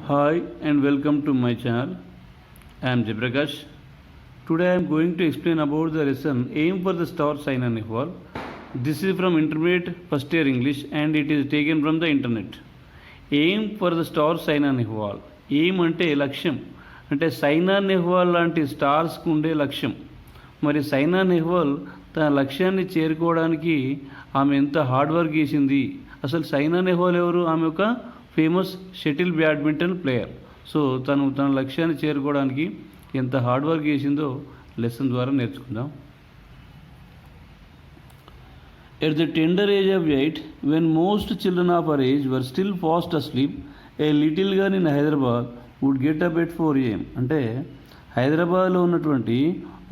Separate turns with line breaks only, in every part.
Hi and welcome to my channel. I am Jayaprakash. Today I am going to explain about the lesson Aim for the Star Saina Nehwal. This is from Intermediate First Year English and it is taken from the internet. Aim for the Star Saina Nehwal. Aim అంటే లక్ష్యం, అంటే సైనా నెహ్వాల్ లాంటి స్టార్స్కు ఉండే లక్ష్యం. మరి సైనా నెహ్వాల్ తన లక్ష్యాన్ని చేరుకోవడానికి ఆమె ఎంత హార్డ్ వర్క్ చేసింది. అసలు సైనా నెహ్వాల్ ఎవరు? ఆమె ఒక famous shuttle badminton player. So తన లక్ష్యాన్ని చేరుకోవడానికి ఎంత హార్డ్ వర్క్ చేసిందో లెసన్ ద్వారా నేర్చుకుందాం. At the tender age of 8, when most children of her age were still fast asleep, a little girl in Hyderabad would get up at 4 a.m. అంటే హైదరాబాద్లో ఉన్నటువంటి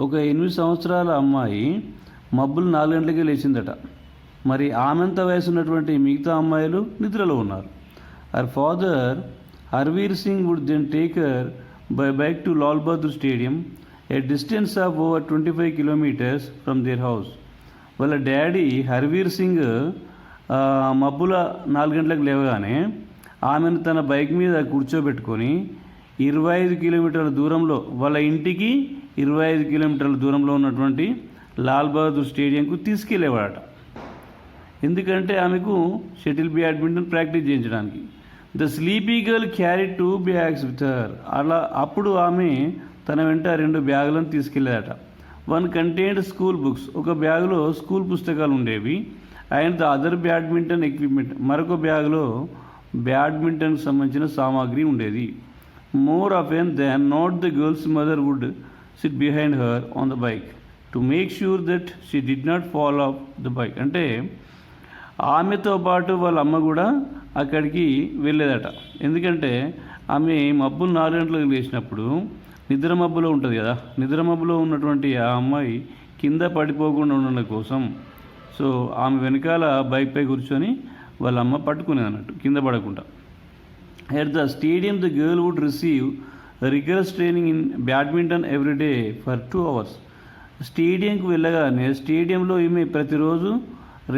ఒక 8 సంవత్సరాల అమ్మాయి మబ్బులు 4 గంటలకే లేచిందట. మరి ఆమెంత వయసు ఉన్నటువంటి మిగతా అమ్మాయిలు నిద్రలో ఉన్నారు. Her father, Harveer Singh, would then take her by bike to Lal Bahadur Stadium, a distance of over 25 kilometers from their house. వాళ్ళ డాడీ హర్వీర్ సింగ్ మబ్బుల 4 గంటలకు లేవగానే ఆమెను తన బైక్ మీద కూర్చోబెట్టుకొని 25 కిలోమీటర్ల దూరంలో, వాళ్ళ ఇంటికి 25 కిలోమీటర్ల దూరంలో ఉన్నటువంటి లాల్ బహదూర్ స్టేడియంకు తీసుకెళ్ళేవాడట. ఎందుకంటే ఆమెకు షటిల్ బ్యాడ్మింటన్ ప్రాక్టీస్ చేయించడానికి. The sleepy girl carry 2 bags with her. అప్పుడు ఆమె తన వెంట 2 బ్యాగులను తీసుకెళ్ళేదట. వన్ కంటైన్డ్ స్కూల్ బుక్స్, ఒక బ్యాగులో స్కూల్ పుస్తకాలు ఉండేవి. And the other badminton equipment, మరొక బ్యాగులో బ్యాడ్మింటన్కి సంబంధించిన సామాగ్రి ఉండేది. More often than not the girl's mother would sit behind her on the bike to make sure that she did not fall off the bike. అంటే ఆమెతో పాటు వాళ్ళ అమ్మ కూడా అక్కడికి వెళ్ళేదట. ఎందుకంటే ఆమె మబ్బులు 4 గంటలకు లేచినప్పుడు నిద్ర మబ్బులో ఉంటుంది కదా, నిద్ర మబ్బులో ఉన్నటువంటి ఆ అమ్మాయి కింద పడిపోకుండా ఉండడం కోసం సో ఆమె వెనకాల బైక్పై కూర్చొని వాళ్ళ అమ్మ పట్టుకునేది అన్నట్టు, కింద పడకుండా. At the stadium the girl would receive rigorous training in badminton every day for 2 hours. స్టేడియంకి వెళ్ళగానే స్టేడియంలో ఈమె ప్రతిరోజు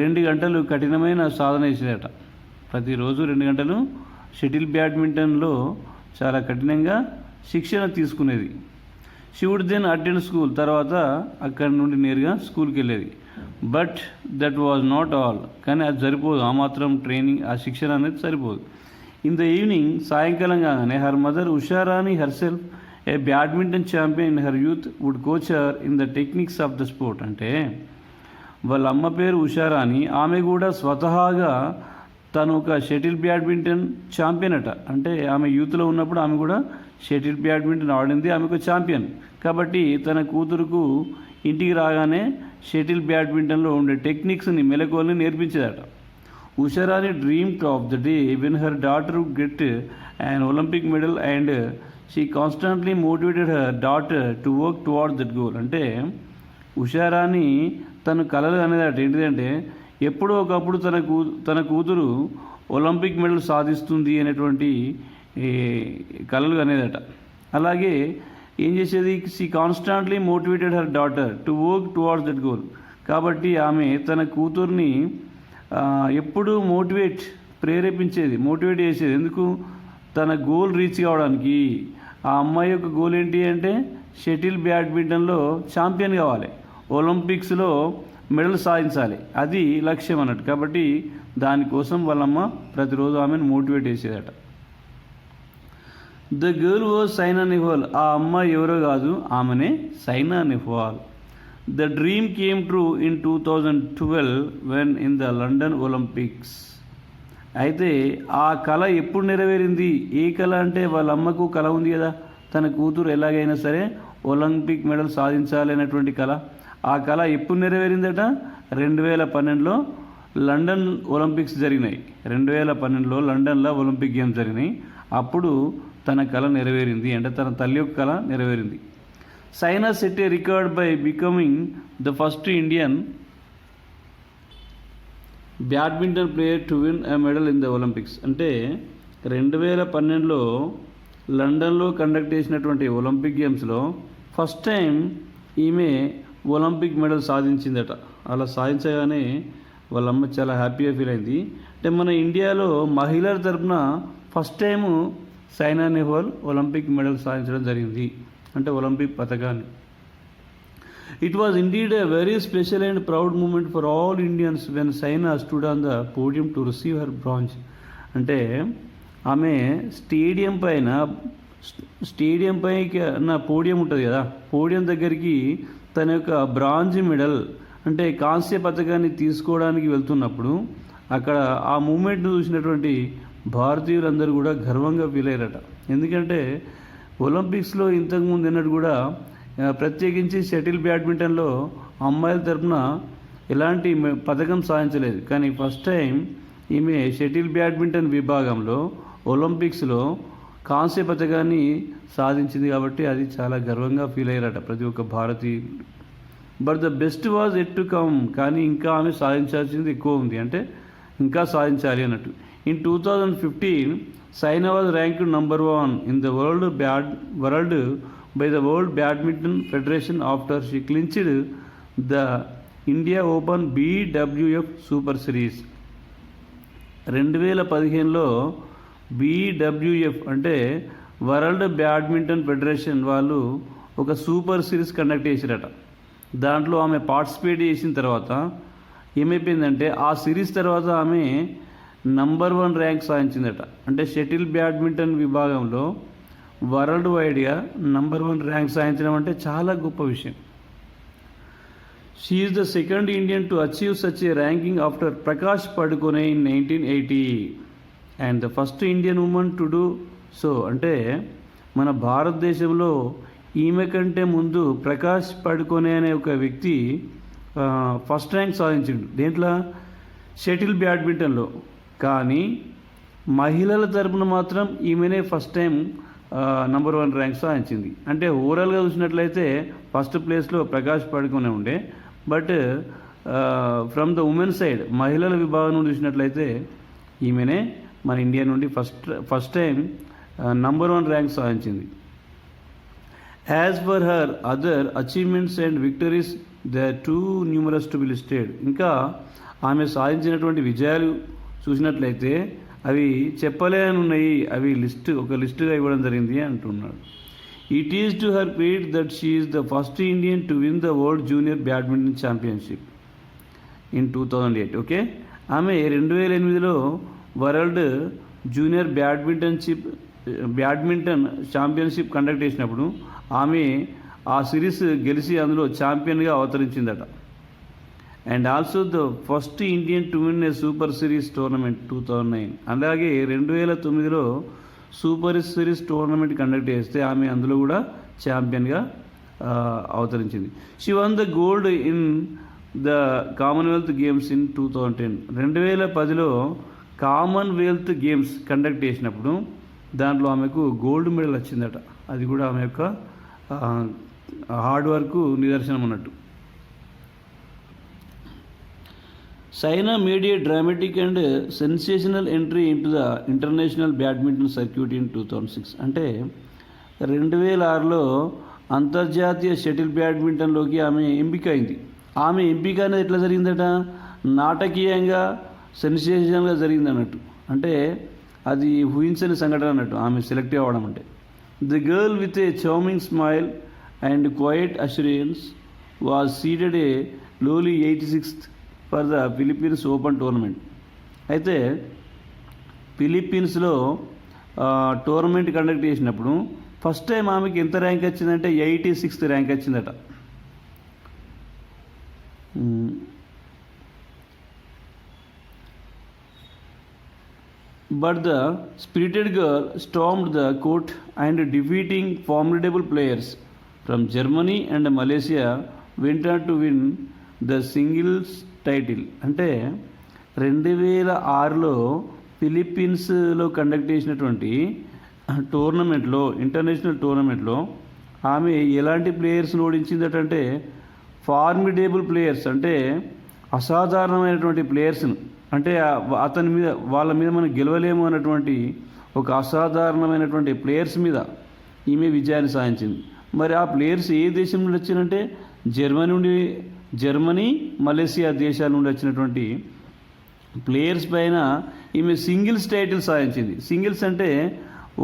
2 గంటలు కఠినమైన సాధన చేసేదట. ప్రతిరోజు 2 గంటలు షటిల్ బ్యాడ్మింటన్లో చాలా కఠినంగా శిక్షణ తీసుకునేది. She would then attend school, తర్వాత అక్కడి నుండి నేరుగా స్కూల్కి వెళ్ళేది. But that was not all. కానీ అది సరిపోదు, ఆ మాత్రం ట్రైనింగ్, ఆ శిక్షణ అనేది సరిపోదు. ఇన్ ద ఈవినింగ్, సాయంకాలం కాగానే her mother Usharani herself a badminton champion in her youth would coach her in the techniques of the sport. అంటే వాళ్ళ అమ్మ పేరు ఉషారాణి, ఆమె కూడా స్వతహాగా తను ఒక షటిల్ బ్యాడ్మింటన్ ఛాంపియన్ అట. అంటే ఆమె యూత్లో ఉన్నప్పుడు ఆమె కూడా షటిల్ బ్యాడ్మింటన్ ఆడింది, ఆమెకు ఛాంపియన్. కాబట్టి తన కూతురుకు ఇంటికి రాగానే షటిల్ బ్యాడ్మింటన్లో ఉండే టెక్నిక్స్ని, మెలకువల్ని నేర్పించేదట. Usharani dreamed of the day when her daughter would get an Olympic medal and she constantly motivated her daughter to work towards that goal. అంటే ఉషారాణి తను కలలు అనేదట ఏంటిదంటే ఎప్పుడో ఒకప్పుడు తన కూతురు ఒలింపిక్ మెడల్ సాధిస్తుంది అనేటువంటి కలలు అనేదట. అలాగే ఏం చేసేది, she constantly motivated her daughter to work towards that goal. కాబట్టి ఆమె తన కూతుర్ని ఎప్పుడూ ప్రేరేపించేది, మోటివేట్ చేసేది. ఎందుకు? తన గోల్ రీచ్ కావడానికి. ఆ అమ్మాయి యొక్క గోల్ ఏంటి అంటే షటిల్ బ్యాడ్మింటన్లో ఛాంపియన్ కావాలి, ఒలింపిక్స్లో మెడల్ సాధించాలి, అది లక్ష్యం అన్నట్టు. కాబట్టి దానికోసం వాళ్ళమ్మ ప్రతిరోజు ఆమెను మోటివేట్ చేసేదట. The girl was Saina Nehwal. ఆ అమ్మాయి ఎవరో కాదు, ఆమెనే Saina Nehwal. The dream came true in 2012 when in the London Olympics. అయితే ఆ కళ ఎప్పుడు నెరవేరింది? ఏ కళ అంటే వాళ్ళ అమ్మకు కళ ఉంది కదా, తన కూతురు ఎలాగైనా సరే ఒలింపిక్ మెడల్ సాధించాలి అనేటువంటి కళ. ఆ కళ ఎప్పుడు నెరవేరిందట? 2012లో లండన్ ఒలింపిక్స్ జరిగినాయి. 2012లో లండన్లో ఒలింపిక్ గేమ్స్ జరిగినాయి. అప్పుడు తన కళ నెరవేరింది, అంటే తన తల్లి యొక్క కళ నెరవేరింది. Saina set a record by becoming the first Indian badminton player to win a medal in the Olympics. అంటే 2012లో లండన్లో కండక్ట్ చేసినటువంటి ఒలింపిక్ గేమ్స్లో ఫస్ట్ టైం ఈమె ఒలింపిక్ మెడల్ సాధించిందట. అలా సాధించగానే వాళ్ళమ్మ చాలా హ్యాపీగా ఫీల్ అయింది. అంటే మన ఇండియాలో మహిళల తరపున first time Saina Nehwal Olympic medal సాధించడం జరిగింది, అంటే ఒలింపిక్ పథకాన్ని. It was indeed a very special and proud moment for all Indians when Saina stood on the podium to receive her bronze. అంటే ఆమె స్టేడియం పైకి నా పోడియం ఉంటుంది కదా, పోడియం దగ్గరికి తన యొక్క బ్రాంజ్ మెడల్ అంటే కాంస్య పథకాన్ని తీసుకోవడానికి వెళ్తున్నప్పుడు అక్కడ ఆ మూమెంట్ను చూసినటువంటి భారతీయులందరూ కూడా గర్వంగా ఫీల్ అయ్యారట. ఎందుకంటే ఒలింపిక్స్లో ఇంతకుముందు ఎన్నడూ కూడా ప్రత్యేకించి షటిల్ బ్యాడ్మింటన్లో అమ్మాయిల తరపున ఎలాంటి పథకం సాధించలేదు. కానీ ఫస్ట్ టైం ఈమె షటిల్ బ్యాడ్మింటన్ విభాగంలో ఒలింపిక్స్లో కాంస్య పథకాన్ని సాధించింది కాబట్టి అది చాలా గర్వంగా ఫీల్ అయ్యారట ప్రతి ఒక్క భారతీయులు. But the best was at to come, కానీ ఇంకా ఆమె సాధించాల్సింది ఎక్కువ ఉంది, అంటే ఇంకా సాధించాలి అన్నట్టు. In 2015 Saina was ranked number 1 in the world by the World Badminton Federation after she clinched the India Open BWF Super Series. 2015లో BWF అంటే వరల్డ్ బ్యాడ్మింటన్ ఫెడరేషన్ వాళ్ళు ఒక సూపర్ సిరీస్ కండక్ట్ చేసిరట. దాంట్లో ఆమె పార్టిసిపేట్ చేసిన తర్వాత ఏమైపోయిందంటే ఆ సిరీస్ తర్వాత ఆమె నంబర్ 1 ర్యాంక్ సాధించిందట. అంటే షటిల్ బ్యాడ్మింటన్ విభాగంలో వరల్డ్ వైడ్గా నంబర్ 1 ర్యాంక్ సాధించడం అంటే చాలా గొప్ప విషయం. She is the second Indian to achieve such a ranking after Prakash Padukone in 1980 and the first Indian women to do so. అంటే మన భారతదేశంలో ఈమె కంటే ముందు ప్రకాష్ పడుకోనే అనే ఒక వ్యక్తి ఫస్ట్ ర్యాంక్ సాధించిండు దేంట్లో, షటిల్ బ్యాడ్మింటన్లో. కానీ మహిళల తరపున మాత్రం ఈమెనే ఫస్ట్ టైం నంబర్ 1 ర్యాంక్ సాధించింది. అంటే ఓవరాల్గా చూసినట్లయితే ఫస్ట్ ప్లేస్లో ప్రకాష్ పడుకునే ఉండే, but from the women side మహిళల విభాగం నుండి చూసినట్లయితే ఈమెనే మన ఇండియా నుండి ఫస్ట్ టైం నంబర్ 1 ర్యాంక్ సాధించింది. As for her other achievements and victories they are too numerous to be listed. ఇంకా ఆమె సాధించినటువంటి విజయాలు చూసినట్లయితే అవి చెప్పలేని ఉన్నాయి, అవి ఒక లిస్టుగా ఇవ్వడం జరిగింది అంటున్నాడు. It is to her credit that she is the first Indian to win the world junior badminton championship in 2008. Okay, ఆమె 2008లో world junior badminton championship conduct చేసినప్పుడు ఆమె ఆ సిరీస్ గెలిచి అందులో ఛాంపియన్గా అవతరించిందట. And also the first Indian to win a super series tournament 2009. అలాగే 2009లో సూపర్ సిరీస్ టోర్నమెంట్ కండక్ట్ చేస్తే ఆమె అందులో కూడా ఛాంపియన్గా అవతరించింది. She won the gold in the Commonwealth games in 2010. 2010లో కామన్వెల్త్ గేమ్స్ కండక్ట్ చేసినప్పుడు దాంట్లో ఆమెకు గోల్డ్ మెడల్ వచ్చిందట. అది కూడా ఆమె యొక్క హార్డ్ వర్క్ నిదర్శనం అన్నట్టు. Saina made a dramatic and sensational entry into the international badminton circuit in 2006. అంటే 2006లో అంతర్జాతీయ షటిల్ బ్యాడ్మింటన్లోకి ఆమె ఎంపిక అయింది. ఆమె ఎంపిక అనేది ఎట్లా జరిగిందట, నాటకీయంగా సెన్సేషనల్గా జరిగింది అన్నట్టు. అంటే అది ఊహించని సంఘటన అన్నట్టు ఆమె సెలెక్ట్ అవ్వడం. అంటే the girl with a charming smile and quiet assurance was seated a lowly 86th for the Philippines open tournament. అయితే ఫిలిప్పీన్స్లో టోర్నమెంట్ కండక్ట్ చేసినప్పుడు ఫస్ట్ టైం ఆమెకి ఎంత ర్యాంక్ వచ్చిందంటే 86th ర్యాంక్ వచ్చిందట. But the spirited girl stormed the court and defeating formidable players from Germany and Malaysia went on to win the singles title. అంటే 2006లో ఫిలిప్పీన్స్లో conduct చేసినటువంటి టోర్నమెంట్లో, ఇంటర్నేషనల్ టోర్నమెంట్లో ఆమె ఎలాంటి ప్లేయర్స్ని ఓడించిందటంటే ఫార్మిడేబుల్ ప్లేయర్స్, అంటే అసాధారణమైనటువంటి ప్లేయర్స్ను, అంటే వాళ్ళ మీద మనం గెలవలేము అన్నటువంటి ఒక అసాధారణమైనటువంటి ప్లేయర్స్ మీద ఈమె విజయాన్ని సాధించింది. మరి ఆ ప్లేయర్స్ ఏ దేశం నుండి వచ్చినంటే జర్మనీ, మలేసియా దేశాల నుండి వచ్చినటువంటి ప్లేయర్స్ పైన ఈమె సింగిల్స్ టైటిల్ సాధించింది. సింగిల్స్ అంటే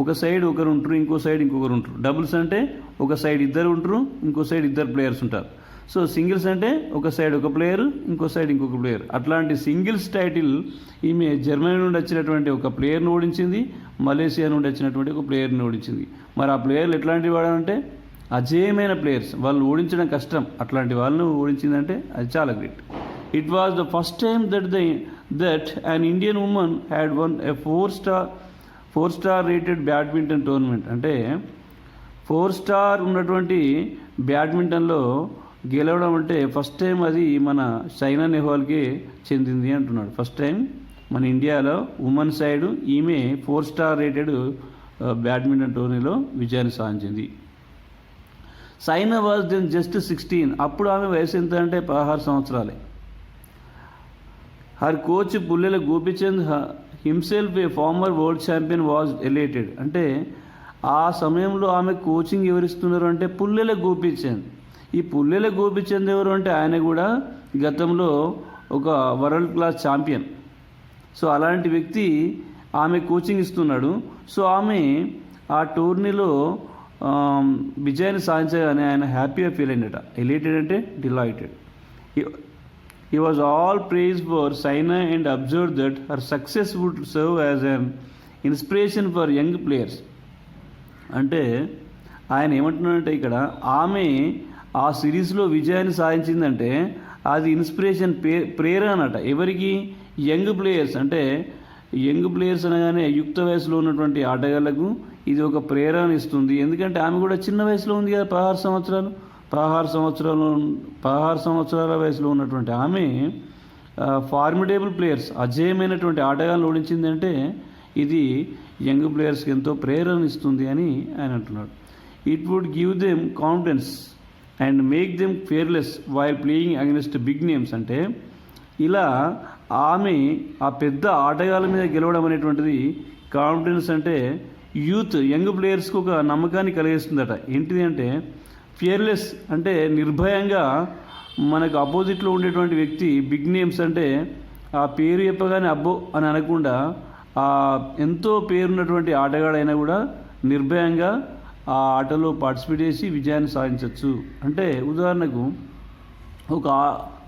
ఒక సైడ్ ఒకరు ఉంటారు, ఇంకో సైడ్ ఇంకొకరు ఉంటారు. డబుల్స్ అంటే ఒక సైడ్ ఇద్దరు ఉంటారు, ఇంకో సైడ్ ఇద్దరు ప్లేయర్స్ ఉంటారు. సో సింగిల్స్ అంటే ఒక సైడ్ ఒక ప్లేయర్, ఇంకో సైడ్ ఇంకొక ప్లేయర్. అట్లాంటి సింగిల్స్ టైటిల్ ఈమె జర్మనీ నుండి వచ్చినటువంటి ఒక ప్లేయర్ని ఓడించింది, మలేషియా నుండి వచ్చినటువంటి ఒక ప్లేయర్ని ఓడించింది. మరి ఆ ప్లేయర్లు ఎట్లాంటి వాడంటే అజేయమైన ప్లేయర్స్, వాళ్ళు ఓడించడం కష్టం. అట్లాంటి వాళ్ళను ఓడించిందంటే అది చాలా great. It was the first time that an Indian women had one a four star rated badminton tournament. అంటే 4 స్టార్ ఉన్నటువంటి బ్యాడ్మింటన్లో గెలవడం అంటే ఫస్ట్ టైం అది మన సైనా నెహ్వాల్కి చెందింది అంటున్నాడు. ఫస్ట్ టైం మన ఇండియాలో ఉమెన్ సైడ్ ఈమె 4 స్టార్ రేటెడ్ బ్యాడ్మింటన్ టోర్నీలో విజయాన్ని సాధించింది. Saina was then just 16. అప్పుడు ఆమె వయసు ఎంత అంటే 16 సంవత్సరాలే. Her coach Pullela Gopichand himself a former world champion was elated. అంటే ఆ సమయంలో ఆమె కోచింగ్ ఎవరిస్తున్నారు అంటే పుల్లెల గోపిచంద్. ఈ పుల్లెల గోపిచంద్ ఎవరు అంటే ఆయన కూడా గతంలో ఒక వరల్డ్ క్లాస్ ఛాంపియన్. సో అలాంటి వ్యక్తి ఆమె కోచింగ్ ఇస్తున్నాడు. సో ఆమె ఆ టోర్నీలో విజయాన్ని సాధించగానే ఆయన హ్యాపీగా ఫీల్ అయినట. ఎలేటెడ్ అంటే delighted. He was all praise for Saina and observed that her success would serve as an inspiration for young players. అంటే ఆయన ఏమంటున్నాడంటే ఇక్కడ ఆమె ఆ సిరీస్లో విజయాన్ని సాధించిందంటే అది ఇన్స్పిరేషన్, ప్రేరణ అన్నట. ఎవరికి? Young players. అంటే యంగ్ ప్లేయర్స్ అనగానే యుక్త వయసులో ఉన్నటువంటి ఆటగాళ్లకు ఇది ఒక ప్రేరణ ఇస్తుంది. ఎందుకంటే ఆమె కూడా చిన్న వయసులో ఉంది కదా, 16 సంవత్సరాల వయసులో ఉన్నటువంటి ఆమె ఫార్మిడేబుల్ ప్లేయర్స్, అజేయమైనటువంటి ఆటగాళ్ళను ఓడించింది అంటే ఇది యంగ్ ప్లేయర్స్కి ఎంతో ప్రేరణ ఇస్తుంది అని ఆయన అంటున్నాడు. It would give them confidence and make them fearless while playing against big names. అంటే ఇలా ఆమె ఆ పెద్ద ఆటగాళ్ళ మీద గెలవడం అనేటువంటిది కాన్ఫిడెన్స్ అంటే యూత్ యంగ్ ప్లేయర్స్కి ఒక నమ్మకాన్ని కలిగిస్తుందట. ఏంటిది అంటే ఫియర్లెస్ అంటే నిర్భయంగా మనకు అపోజిట్లో ఉండేటువంటి వ్యక్తి బిగ్ నేమ్స్ అంటే ఆ పేరు చెప్పగానే అబ్బో అని అనకుండా ఎంతో పేరున్నటువంటి ఆటగాడైనా కూడా నిర్భయంగా ఆ ఆటలో పార్టిసిపేట్ చేసి విజయాన్ని సాధించవచ్చు. అంటే ఉదాహరణకు ఒక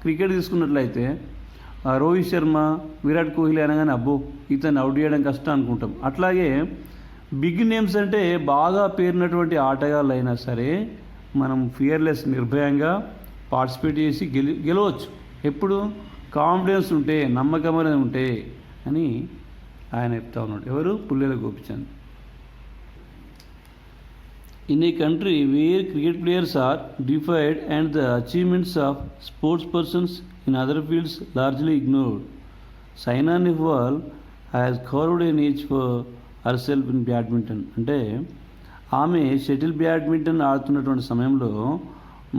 క్రికెట్ తీసుకున్నట్లయితే రోహిత్ శర్మ, విరాట్ కోహ్లీ అనగానే అబ్బో ఇతన్ని అవుట్ చేయడం కష్టం అనుకుంటాం. అట్లాగే బిగ్ నేమ్స్ అంటే బాగా పేరున్నటువంటి ఆటగాళ్ళు అయినా సరే మనం ఫియర్లెస్ నిర్భయంగా పార్టిసిపేట్ చేసి గెలవచ్చు. ఎప్పుడు? కాన్ఫిడెన్స్ ఉంటే, నమ్మకం అనేది ఉంటే అని ఆయన చెప్తా ఉన్నాడు. ఎవరు? Pullela Gopichand. In a country where cricket players are deified and the achievements of sports persons in other fields largely ignored, Saina Nehwal has carved a niche for herself in badminton. అంటే ఆమె షటిల్ బ్యాడ్మింటన్ ఆడుతున్నటువంటి సమయంలో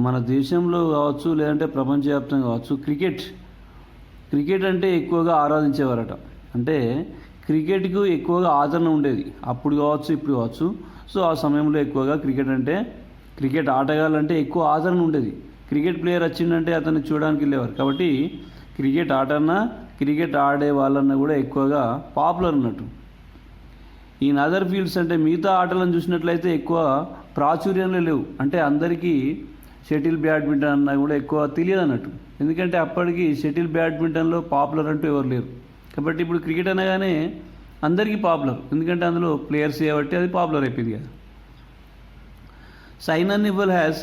మన దేశంలో కావచ్చు లేదంటే ప్రపంచవ్యాప్తంగా కావచ్చు క్రికెట్ అంటే ఎక్కువగా ఆరాధించేవారట. అంటే క్రికెట్కు ఎక్కువగా ఆదరణ ఉండేది అప్పుడు కావచ్చు ఇప్పుడు కావచ్చు. సో ఆ సమయంలో ఎక్కువగా క్రికెట్ ఆటగాళ్ళంటే ఎక్కువ ఆదరణ ఉండేది. క్రికెట్ ప్లేయర్ వచ్చిందంటే అతన్ని చూడడానికి వెళ్ళేవారు. కాబట్టి క్రికెట్ ఆటన్నా క్రికెట్ ఆడే వాళ్ళన్నా కూడా ఎక్కువగా పాపులర్ ఉన్నట్టు. ఈ అదర్ ఫీల్డ్స్ అంటే మిగతా ఆటలను చూసినట్లయితే ఎక్కువ ప్రాచుర్యంలో లేవు. అంటే అందరికీ షటిల్ బ్యాడ్మింటన్ అన్నా కూడా ఎక్కువ తెలియదు అన్నట్టు. ఎందుకంటే అప్పటికి షటిల్ బ్యాడ్మింటన్లో పాపులర్ అంటూ ఎవరు లేరు. కాబట్టి ఇప్పుడు క్రికెట్ అనగానే అందరికీ పాపులర్, ఎందుకంటే అందులో ప్లేయర్స్ కాబట్టి అది పాపులర్ అయిపోయింది కదా. Saina Nehwal has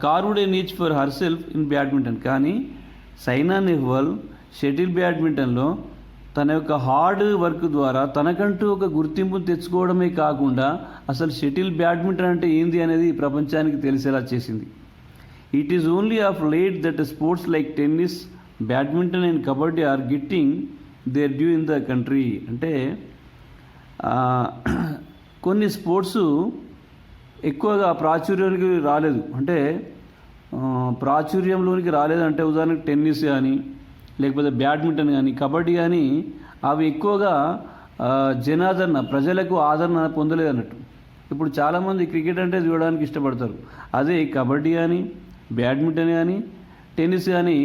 carved a niche for herself in badminton. కానీ సైనా నెహ్వాల్ షటిల్ బ్యాడ్మింటన్లో తన యొక్క హార్డ్ వర్క్ ద్వారా తనకంటూ ఒక గుర్తింపును తెచ్చుకోవడమే కాకుండా అసలు షటిల్ బ్యాడ్మింటన్ అంటే ఏంది అనేది ప్రపంచానికి తెలిసేలా చేసింది. It is only of late that sports like tennis, badminton and kabaddi are getting their due in the country. అంటే కొన్ని స్పోర్ట్స్ ఎక్కువగా ప్రాచుర్యానికి రాలేదు. అంటే ప్రాచుర్యంలోనికి రాలేదంటే ఉదాహరణకు టెన్నిస్ కానీ లేకపోతే బ్యాడ్మింటన్ కానీ కబడ్డీ కానీ అవి ఎక్కువగా జనాదరణ, ప్రజలకు ఆదరణ పొందలేదన్నట్టు. ఇప్పుడు చాలామంది క్రికెట్ అంటే చూడడానికి ఇష్టపడతారు. అదే కబడ్డీ కానీ బ్యాడ్మింటన్ కానీ టెన్నిస్ కానీ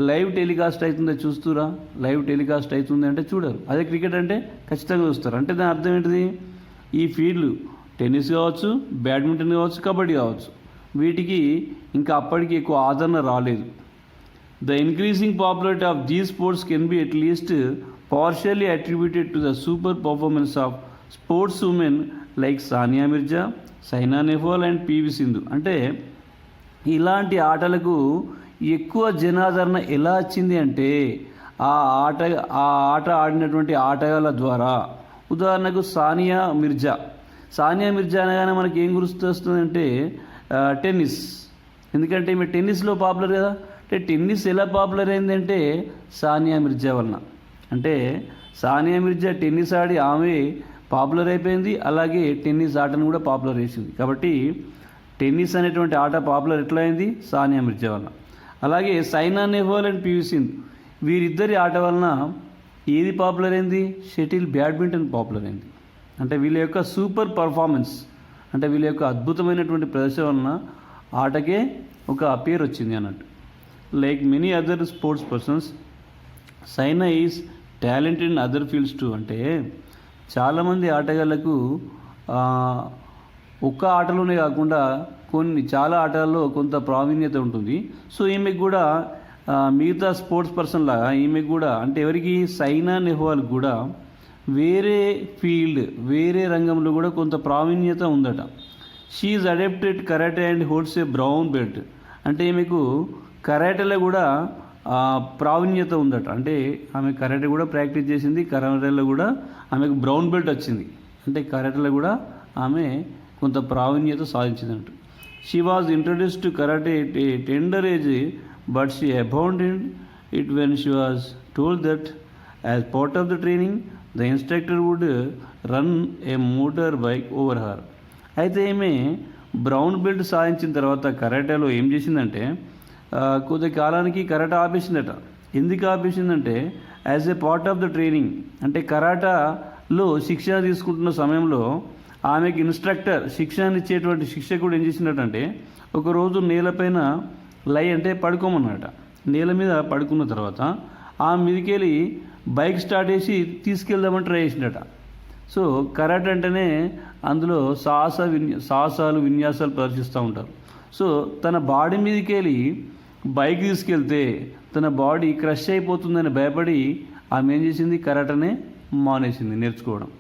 లైవ్ టెలికాస్ట్ అవుతుందో చూస్తురా? లైవ్ టెలికాస్ట్ అవుతుంది అంటే చూడరు. అదే క్రికెట్ అంటే ఖచ్చితంగా చూస్తారు. అంటే దాని అర్థం ఏంటిది? ఈ ఫీల్డ్లు టెన్నిస్ కావచ్చు, బ్యాడ్మింటన్ కావచ్చు, కబడ్డీ కావచ్చు, వీటికి ఇంకా అప్పటికి ఎక్కువ ఆదరణ రాలేదు. The increasing popularity of these sports can be at least partially attributed to the super performance of sportswomen like Sania Mirza, Saina Nehwal and PV Sindhu. అంటే ఇలాంటి ఆటలకు ఎక్కువ జనాదరణ ఎలా వచ్చింది అంటే ఆ ఆట ఆడినటువంటి ఆటగాళ్ళ ద్వారా. ఉదాహరణకు సానియా మిర్జా అనగానే మనకి ఏం గుర్తొస్తుందంటే టెన్నిస్. ఎందుకంటే ఈమె టెన్నిస్లో పాపులర్ కదా. అంటే టెన్నిస్ ఎలా పాపులర్ అయిందంటే సానియా మిర్జా వలన. అంటే సానియా మిర్జా టెన్నిస్ ఆడి ఆమె పాపులర్ అయిపోయింది, అలాగే టెన్నిస్ ఆటను కూడా పాపులర్ చేసింది. కాబట్టి టెన్నిస్ అనేటువంటి ఆట పాపులర్ ఎట్లా అయింది? సానియా మిర్జా వలన. అలాగే సైనా నెహ్వాల్ అండ్ పివి సింధు, వీరిద్దరి ఆట వలన ఏది పాపులర్ అయింది? షటిల్, బ్యాడ్మింటన్ పాపులర్ అయింది. అంటే వీళ్ళ యొక్క సూపర్ పర్ఫార్మెన్స్, అంటే వీళ్ళ యొక్క అద్భుతమైనటువంటి ప్రదర్శన వలన ఆటకే ఒక పేరు వచ్చింది అన్నట్టు. Like many other sports persons, Saina is talented in other fields too. అంటే చాలామంది ఆటగాళ్లకు ఒక్క ఆటలోనే కాకుండా చాలా ఆటల్లో కొంత ప్రావీణ్యత ఉంటుంది. సో ఈమెకు కూడా మిగతా స్పోర్ట్స్ పర్సన్ లాగా ఈమెకు కూడా, అంటే ఎవరికి? సైనా నెహ్వాల్ కూడా వేరే ఫీల్డ్, వేరే రంగంలో కూడా కొంత ప్రావీణ్యత ఉందట. She is adapted karate and holds a brown belt. అంటే ఈమెకు కరాటేలో కూడా ప్రావీణ్యత ఉందట. అంటే ఆమె కరాటే కూడా ప్రాక్టీస్ చేసింది, కరాటేలో కూడా ఆమెకు బ్రౌన్ బెల్ట్ వచ్చింది. అంటే కరాటేలో కూడా ఆమె కొంత ప్రావీణ్యత సాధించిందంట. She was introduced to karate at a tender age, but she abandoned it when she was told that as part of the training the instructor would run a motor bike over her. అయితే ఈమె brown belt సాధించిన తర్వాత కరాటేలో ఏం చేసిందంటే కొద్ది కాలానికి karate ఆపేసిందట. ఎందుకు ఆపేసిందంటే as a part of the training, అంటే కరాటాలో శిక్షణ తీసుకుంటున్న సమయంలో ఆమెకి ఇన్స్ట్రక్టర్ శిక్షణ ఇచ్చేటువంటి శిక్షకుడు ఏం చేసిందటంటే ఒకరోజు నేలపైన అంటే పడుకోమన్నట. నేల మీద పడుకున్న తర్వాత ఆమె మీదకెళ్ళి బైక్ స్టార్ట్ చేసి తీసుకెళ్దామని ట్రై చేసిందట. సో కరాటే అంటేనే అందులో సాహసాలు, విన్యాసాలు ప్రదర్శిస్తూ ఉంటారు. సో తన బాడీ మీదకి వెళ్ళి బైక్ తీసుకెళ్తే తన బాడీ క్రష్ అయిపోతుందని భయపడి ఆమె ఏం చేసింది? కరాటనే మానేసింది నేర్చుకోవడం.